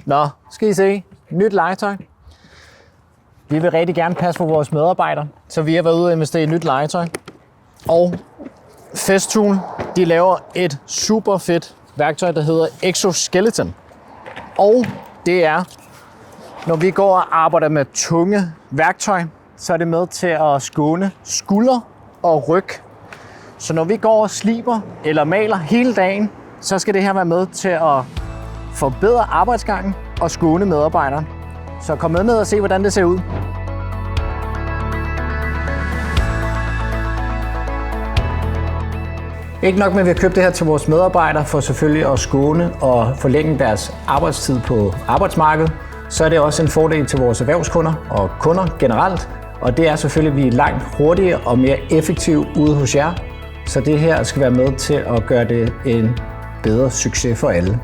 Nå, skal I se. Nyt legetøj. Vi vil rigtig gerne passe på vores medarbejdere, så vi har været ude og investere i nyt legetøj. Og Festool, de laver et super fedt værktøj, der hedder Exoskeleton. Og det er, når vi går og arbejder med tunge værktøj, så er det med til at skåne skulder og ryg. Så når vi går og sliber eller maler hele dagen, så skal det her være med til at forbedre arbejdsgangen og skåne medarbejderen. Så kom med ned og se, hvordan det ser ud. Ikke nok med, at vi har købt det her til vores medarbejdere for selvfølgelig at skåne og forlænge deres arbejdstid på arbejdsmarkedet, så er det også en fordel til vores erhvervskunder og kunder generelt. Og det er selvfølgelig, at vi er langt hurtigere og mere effektive ude hos jer. Så det her skal være med til at gøre det en bedre succes for alle.